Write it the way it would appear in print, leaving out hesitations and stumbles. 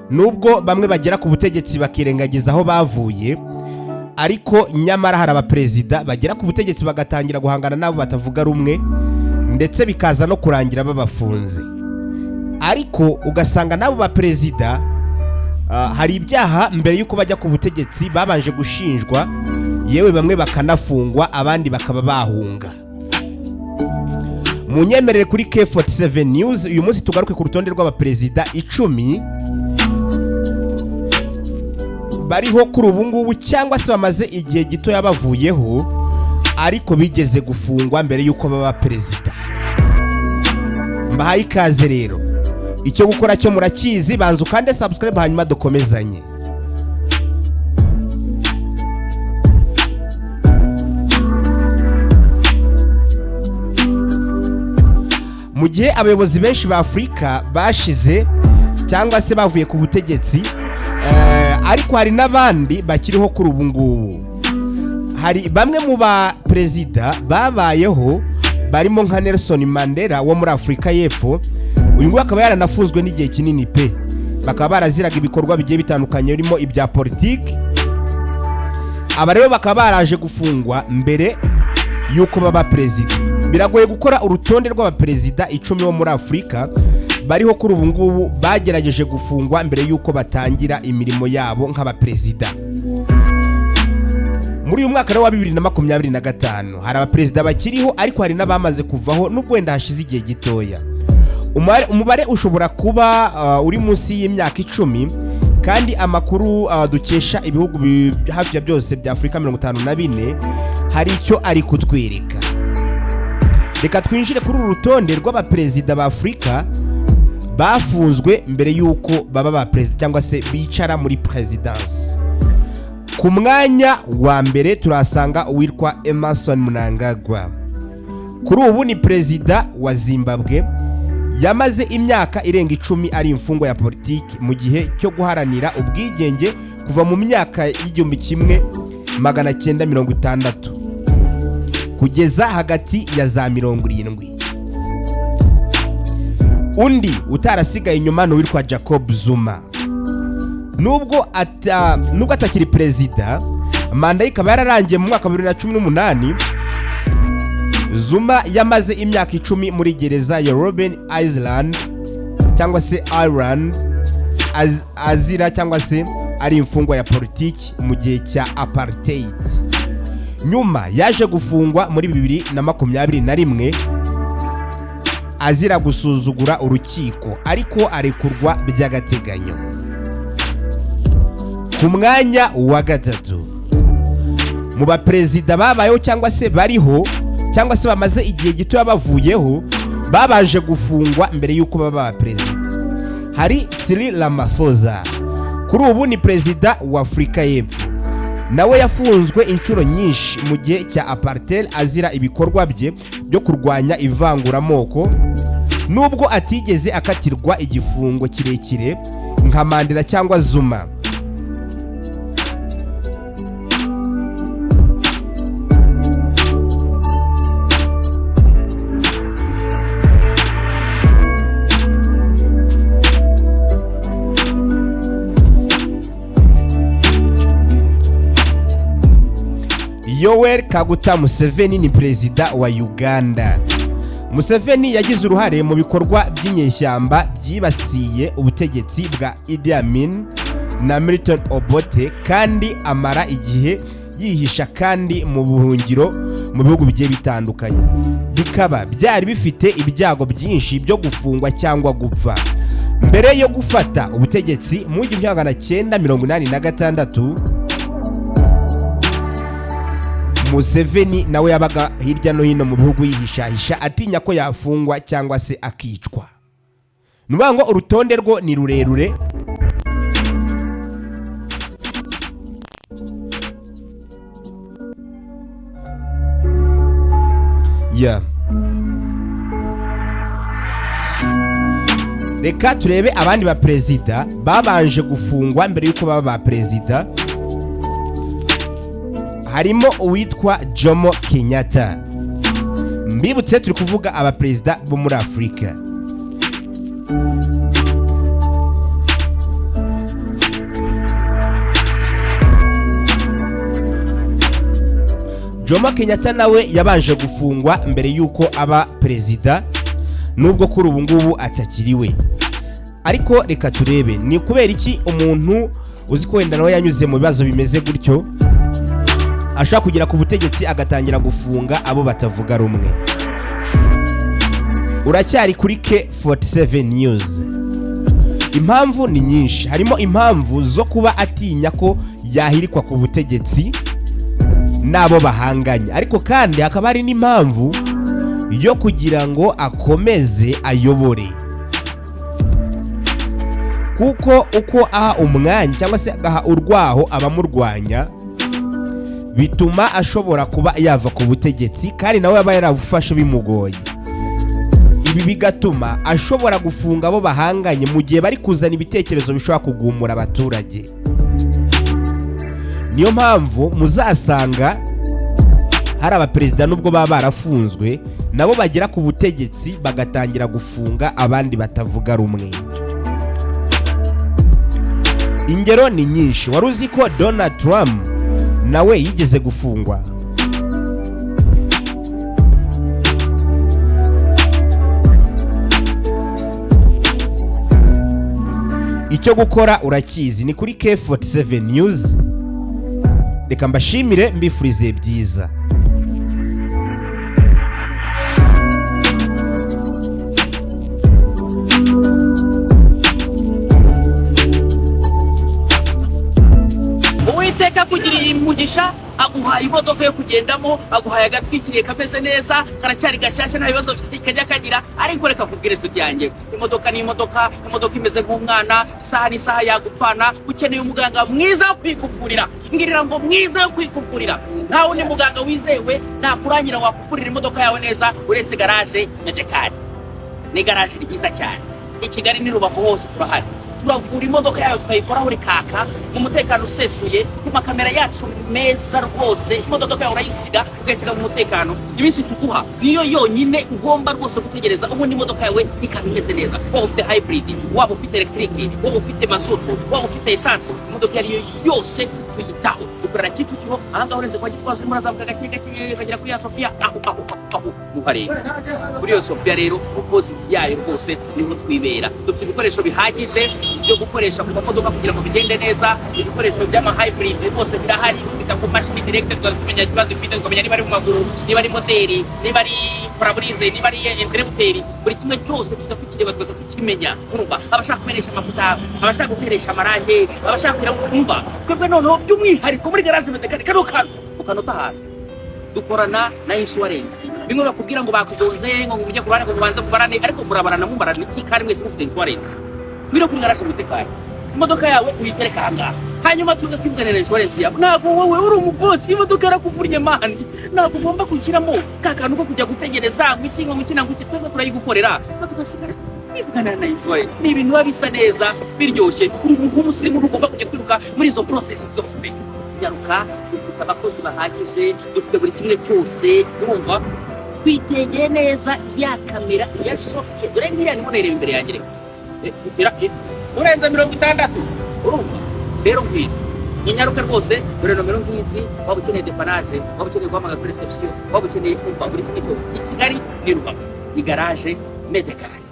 nubwo bamwe bagera ku butegetsi bakirengagiza aho bavuye, ariko nyamara hari abaperezida bagera ku butegetsi bagatangira guhangana nabo batavuga rumwe, ndetse bikaza no kurangira babafunze. Ariko ugasanga nabo baperezida hari ibyaha mbere y'uko bajya ku butegetsi babanje gushinjwa, yewe bamwe bakanafungwa, abandi bakaba bahunga. Munyemerere kuri K47 News uyu munsi tugaruke ku rutonde rw'abaperezida 10 bariho kuri ubu ngubu cyangwa se bamaze igihe gito yabavuyeho, ariko bigeze gufungwa mbere y'uko baba perezida. Mbahaye ikaze rero, icyo gukora cyo murakizi, banza ukande subscribe hanyuma dukomezanye. Mu gihe abayobozi benshi ba Afurika bashize cyangwa se bavuye ku butegetsi, ariko hari n'abandi bakiriho kuri ubu ngubu. Hari bamwe mu ba perezida babayeho barimo nka Nelson Mandela wo muri Afurika y'Epfo. Uyu nguyu akaba yaranafunzwe n'igihe kinini pe, bakaba baraziraga ibikorwa bigiye bitandukanye birimo ibya politiki. Aba rero bakaba baraje gufungwa mbere y'uko baba perezida. Biragoye gukora urutonde rw'abaperezida 10 bo muri Afurika bariho kuri ubu ngubu bagerageje gufungwa mbere y'uko batangira imirimo yabo nk'abaperezida. Muri uyu mwaka wa 2025 hari abaperezida bakiriho, ariko hari n'abamaze kuvaho nubwo wenda hashize igihe gitoya. Umubare ushobora kuba uri munsi y'imyaka 10, kandi amakuru dukesha ibihugu hafi ya byose bya Afurika 54 hari icyo ari kutwereka. Reka twinjire kuri uru rutonde rw'abaperezida ba Afurika bafunzwe mbere y'uko baba ba perezida cyangwa se bicara muri presidence. Ku mwanya wa mbere turasanga uwitwa Emerson Mnangagwa. Kuri ubu ni perezida wa Zimbabwe, yamaze imyaka irenga 10 ari imfungwa ya politiki mu gihe cyo guharanira ubwigenge kuva mu myaka y'1960 kugeza hagati ya za 70. Undi utarasigaye inyuma ni uwitwa Jacob Zuma. Nubwo atakiri perezida, manda ikaba yararangiye mu mwaka wa 2018. Zuma yamaze imyaka 10 muri gereza ya Robben Island cyangwa se Ireland, azira cyangwa se ari imfungwa ya politiki mu gihe cya apartheid. Nyuma yaje gufungwa muri 2021 azira gusuzugura urukiko, ariko arekurwa by'agateganyo. Ku mwanya wa gatatu mu baperezida babayeho cyangwa se bariho cyangwa se bamaze igihe gito yabavuyeho, babaje gufungwa mbere y'uko baba perezida, hari Cyril Ramaphosa. Kuri ubu ni perezida wa Afurika y'Epfo. Nawe yafunzwe inshuro nyinshi mu gihe cya apartheid azira ibikorwa bye byo kurwanya ivanguramoko, nubwo atigeze akatirwa igifungo kirekire nka Mandela cyangwa Zuma. Yoweri Kaguta Museveni ni perezida wa Uganda. Museveni yagize uruhare mu bikorwa by'inyeshyamba byibasiye ubutegetsi bwa Idi Amin na Milton Obote, kandi amara igihe yihisha kandi mu buhungiro mu bihugu bigiye bitandukanye. Bikaba byari bifite ibyago byinshi byo gufungwa cyangwa gupfa. Mbere yo gufata ubutegetsi mu 1986, Museveni nawe yabaga hirya no hino mu bihugu yihishahisha atinya ko yafungwa cyangwa se akicwa. Nuvuga ngo urutonde rwo ni rurerure. Reka turebe abandi ba perezida babanje gufungwa mbere y'uko baba ba perezida. Harimo uwitwa Jomo Kenyatta. Mbibutse turi kuvuga abaperezida bo muri Afurika. Jomo Kenyatta nawe yabanje gufungwa mbere yuko aba perezida, nubwo kuri ubu ngubu atakiriwe. Ariko reka turebe ni kubera iki umuntu uzi ko wenda nawe yanyuze mu bibazo bimeze gutyo ashaka kugera ku butegetsi agatangira gufunga abo batavuga rumwe. Uracyari kuri K47 News. Impamvu ni nyinshi, harimo impamvu zo kuba atinya ko yahirikwa ku butegetsi nabo bahanganye, ariko kandi hakaba hari n'impamvu yo kugira ngo akomeze ayobore, kuko uko aha umwanya cyangwa se agaha urwaho abamurwanya bituma ashobora kuba yava ku butegetsi kandi nawe yaba yarafashe bimugoye. Ibi bigatuma ashobora gufunga abo bahanganye mu gihe bari kuzana ibitekerezo bishobora kugumura abaturage. Niyo mpamvu muzasanga hari abaperezida nubwo baba barafunzwe nabo bagera ku butegetsi bagatangira gufunga abandi batavuga rumwe. Ingero ni nyinshi. Wari uzi ko Donald Trump nawe yigeze gufungwa? Icyo gukora urakizi, ni kuri K47 News. Reka mbashimire, mbifurize byiza. Uwiteka kugiriye umugisha, aguhaye imodoka yo kugendamo, aguhaye agatwikiriye kameze neza, karacyari gashyashya nta bibazo kajya kagira. Ariko reka kubwire tujyange, imodoka ni imodoka imeze nk'umwana, isaha ni isaha yagupfana. Ukeneye umuganga mwiza wo kwikuvurira, ngirira ngo mwiza wo kwikuvurira. Nta wundi muganga wizewe nakurangira wakuvurira imodoka yawe neza uretse garage Medekari. Ni garage nziza cyane, i Kigali ni Rubavu hose turahari. Turavura imodoka yawe tukayikoraho rikaka mu mutekano usesuye, ku makamera yacu meza rwose. Imodoka yawe urayisiga ugasiga mu mutekano. Iminsi tuguha niyo yonyine ugomba rwose gutegereza ubundi imodoka yawe ikaba imeze neza. Waba ufite hybrid, waba ufite electric, waba ufite mazutu, waba ufite essence, imodoka yariyo yose tuyitaho. Dukorera Kicukiro, ahangaho uretse kwa Gitwaza muri azamuka gake kagera kuri ya Sofia, aho muhare kuri yo Sofia. Rero ukoze yayo rwose niho twibera. Dufite ibikoresho bihagije byo gukoresha ku modoka kugira ngo bigende neza. Ibikoresho by'ama hybrid rwose birahari, bita ku machine direct, kumenya ikibazo ifite, kumenya niba ari mu maguru, niba ari moteri, niba ari parabolize, niba ari interrupteur. Buri kimwe cyose tutafukireba tukimenya. Urumva abashaka kumenesha amavuta, abashaka guteresha amarange, abashaka kumva twebwe noneho by'umwihariko muri garage Medekari ukanota hano dukorana na insurance. Bimwe bakubwira ngo bakugonze ngo ujye kurana ngo ubanze kubarane, ariko murabarana mumbarana iki kandi mwese mufite insurance. Biro kuri garage Medekari imodoka yawe uyitereka hanga, hanyuma tuza kwibwanira insurance yawe. Ntabwo wowe uri umubosi, imodoka yarakuvuriye mani, ntabwo ugomba gushyiramo kakantu ko kujya gutegereza ngo iki ngo ikina ngo twebwe turayigukorera tugasigara kwivugana na insurance. Ni ibintu bisa neza biryoshye. Uri umusirimu ugomba kujya kwiruka muri izo process zose. Nyaruka, dufite abakozi bahagije, dufite buri kimwe cyose. Urumva twitegeye neza ya kamera ya Sofia. Dore ngiriya niho nereye imbere yanjye urenza 60. Urumva rero ngwino nyaruka rwose. Dore nomero ngizi, waba ukeneye depanage, waba ukeneye guhamagara kuri reception, waba ukeneye kumva buri kimwe cyose. I Kigali ni Rubavu, ni garage Medekari.